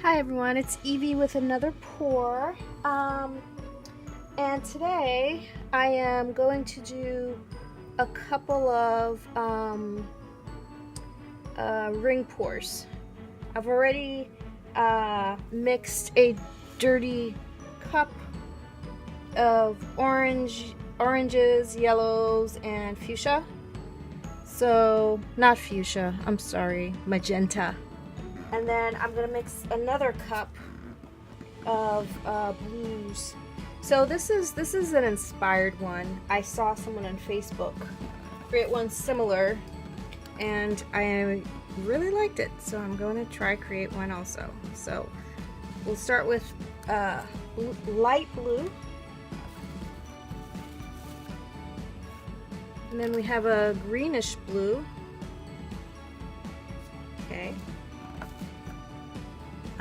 Hi everyone, it's Evie with another pour. And today I am going to do a couple of ring pours. I've already mixed a dirty cup of oranges, yellows, and fuchsia. So, not fuchsia, I'm sorry, magenta. And then I'm gonna mix another cup of blues. So this is an inspired one. I saw someone on Facebook create one similar, and I really liked it. So I'm going to try create one also. So we'll start with light blue, and then we have a greenish blue. Okay.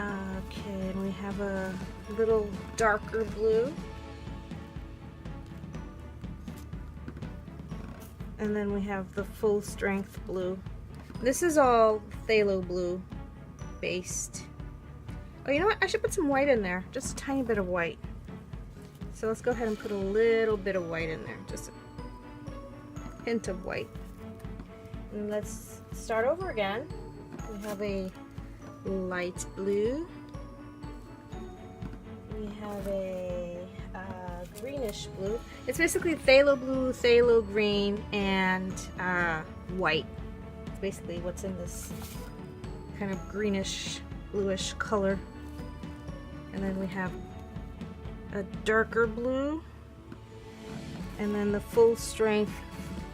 Okay, and we have a little darker blue. And then we have the full strength blue. This is all phthalo blue based. Oh, you know what? I should put some white in there. Just a tiny bit of white. So let's go ahead and put a little bit of white in there. Just a hint of white. And let's start over again. We have a light blue. We have a greenish blue. It's basically phthalo blue, phthalo green, and white. It's basically what's in this kind of greenish, bluish color. And then we have a darker blue, and then the full strength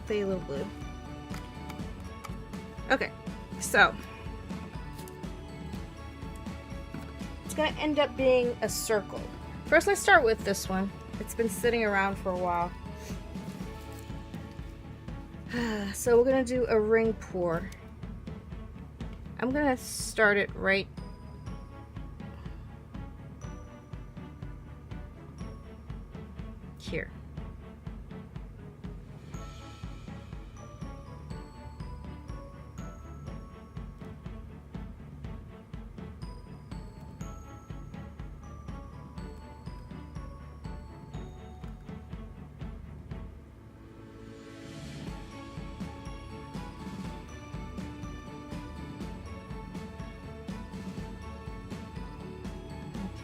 phthalo blue. Okay, so it's going to end up being a circle. First, let's start with this one. It's been sitting around for a while. So we're going to do a ring pour. I'm going to start it right here.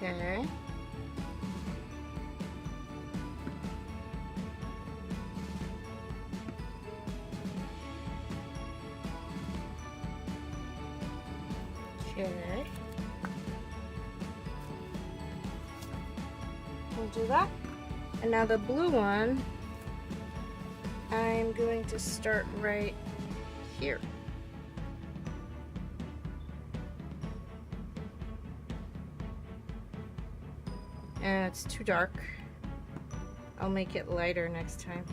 Okay. Okay. We'll do that. And now the blue one, I'm going to start right here. And it's too dark. I'll make it lighter next time.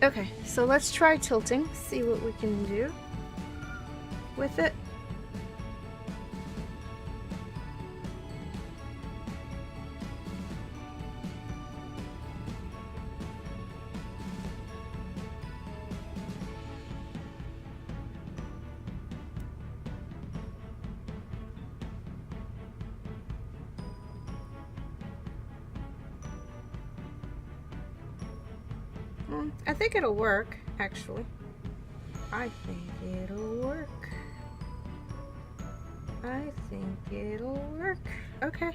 Okay, so let's try tilting, see what we can do with it. I think it'll work, actually. I think it'll work. I think it'll work. Okay.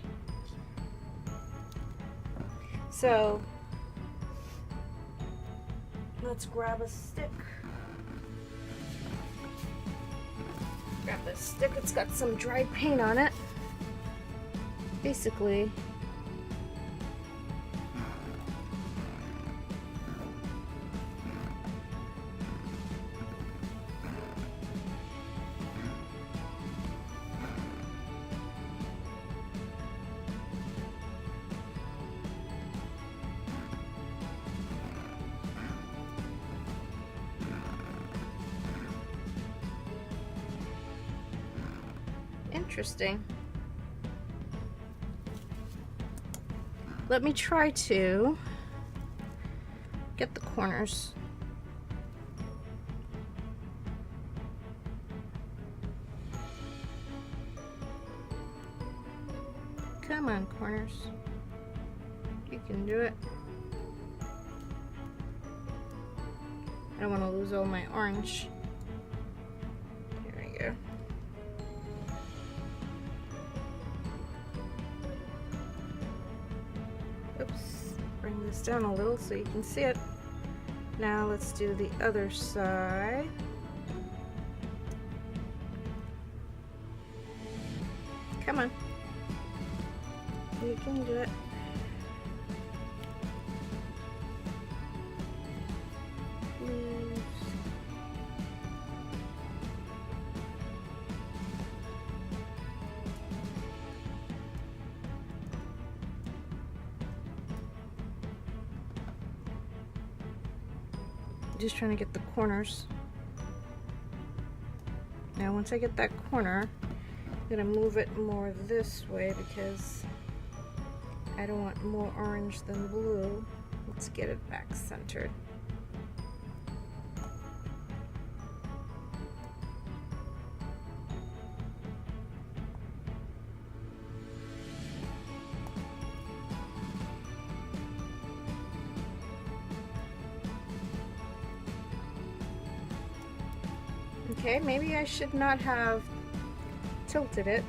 So, let's grab a stick. Grab this stick, it's got some dried paint on it. Basically, interesting. Let me try to get the corners. Come on, corners. You can do it. I don't want to lose all my orange. Here we go. Oops. Bring this down a little so you can see it. Now let's do the other side. Come on. You can do it. Just trying to get the corners. Now once I get that corner, I'm gonna move it more this way because I don't want more orange than blue. Let's get it back centered. Okay, maybe I should not have tilted it.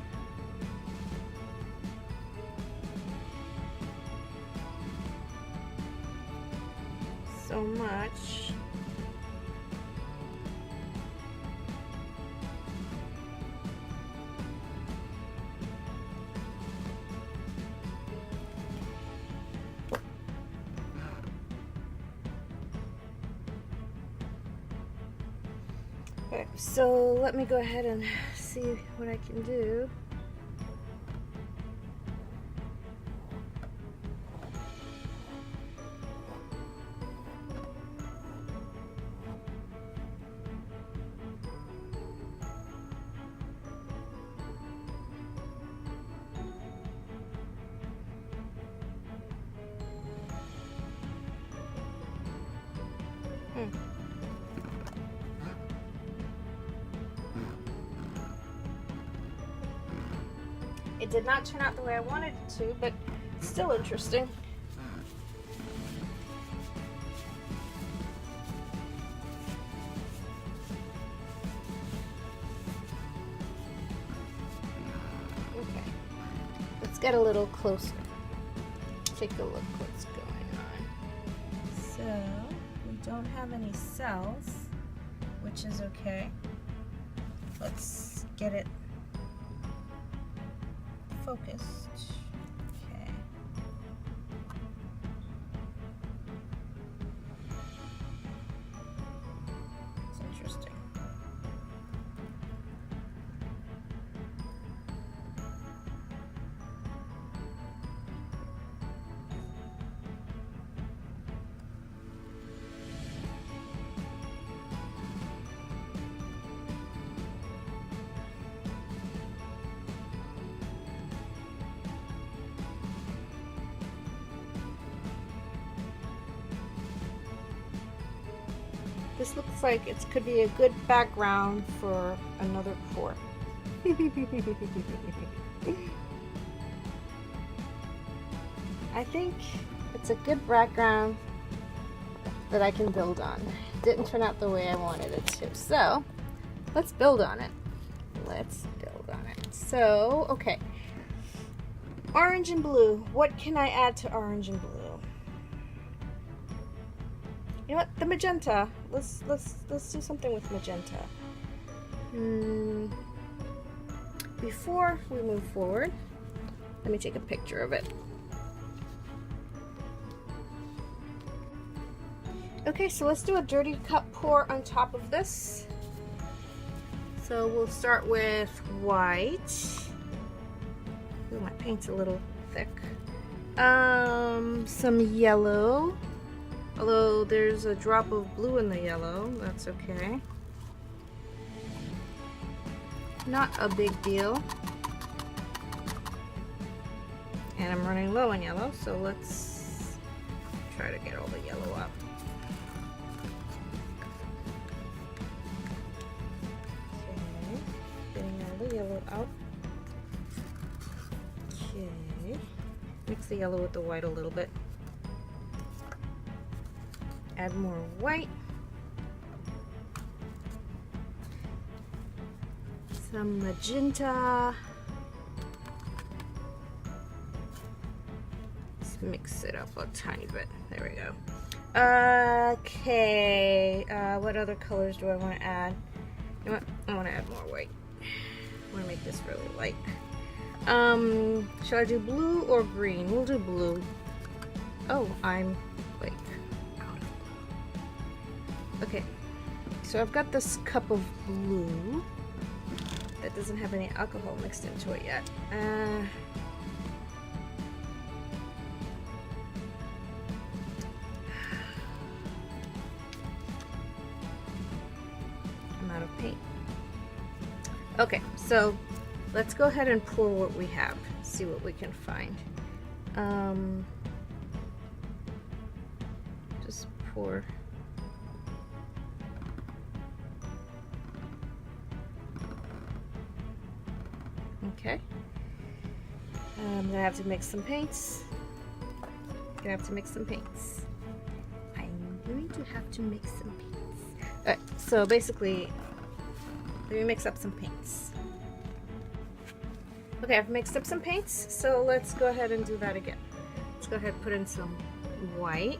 So much. Okay, so let me go ahead and see what I can do. It did not turn out the way I wanted it to, but it's still interesting. Okay, let's get a little closer. Take a look what's going on. So, we don't have any cells, which is okay. Let's get it focused. Okay. It's interesting. This looks like it could be a good background for another pour. I think it's a good background that I can build on. It didn't turn out the way I wanted it to, so let's build on it. Let's build on it. So, okay. Orange and blue. What can I add to orange and blue? You know what? The magenta. Let's do something with magenta. Before we move forward, let me take a picture of it. Okay, so let's do a dirty cup pour on top of this. So we'll start with white. Ooh, my paint's a little thick. Some yellow. Although there's a drop of blue in the yellow, that's okay. Not a big deal. And I'm running low on yellow, so let's try to get all the yellow up. Okay, getting all the yellow out. Okay, mix the yellow with the white a little bit. Add more white. Some magenta. Let's mix it up a tiny bit. There we go. Okay, what other colors do I want to add? You know what? I want to add more white. I want to make this really light. Should I do blue or green? We'll do blue. Oh, I'm like out of blue. Okay, so I've got this cup of blue that doesn't have any alcohol mixed into it yet. I'm out of paint. Okay, so let's go ahead and pour what we have, see what we can find. Just pour. Okay. I'm gonna have to mix some paints. I'm going to mix some paints. Alright, so basically, let me mix up some paints. Okay, I've mixed up some paints, so let's go ahead and do that again. Let's go ahead and put in some white,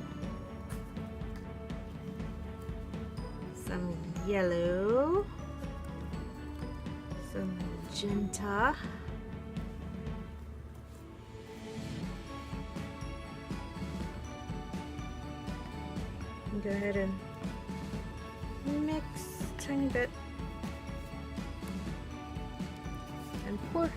some yellow, some magenta, and go ahead and mix a tiny bit and pour.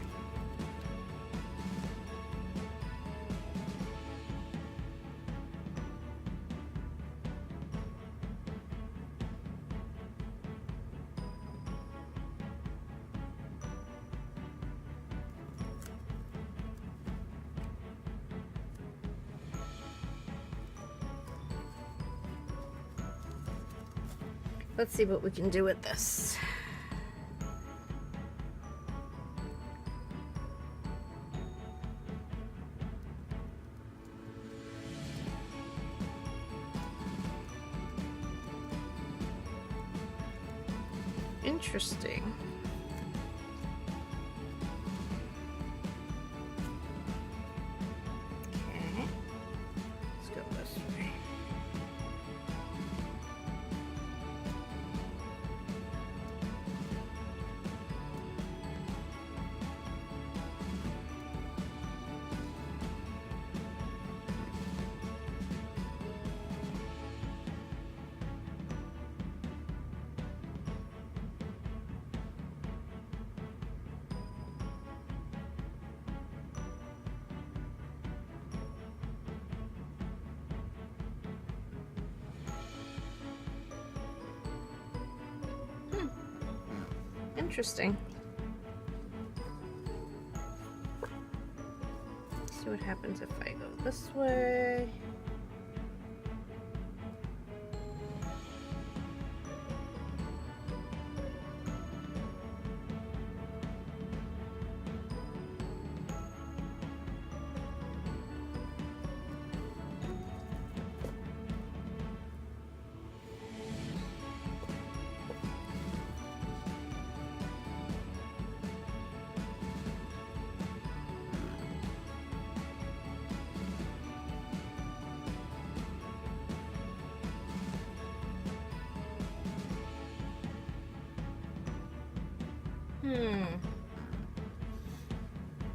Let's see what we can do with this. Interesting. Okay, let's go this way. Interesting. See what happens if I go this way.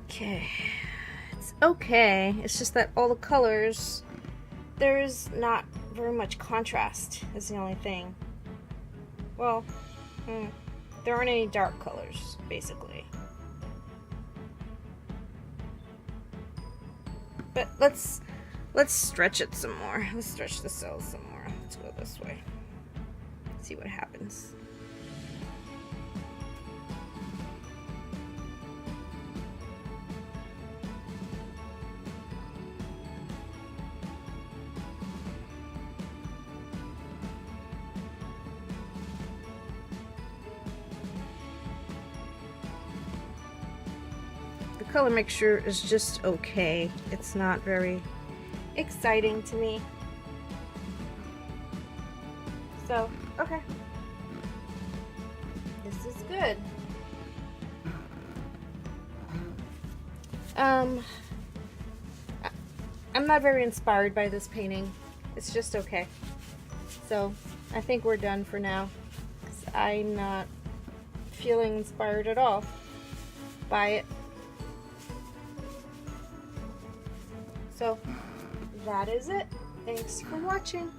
Okay. It's okay. It's just that all the colors, there's not very much contrast is the only thing. Well, there aren't any dark colors, basically. But let's stretch it some more. Let's stretch the cells some more. Let's go this way. See what happens. color mixture is just okay. It's not very exciting to me. So, okay. This is good. I'm not very inspired by this painting. It's just okay. So, I think we're done for now. 'Cause I'm not feeling inspired at all by it. So, that is it. Thanks for watching.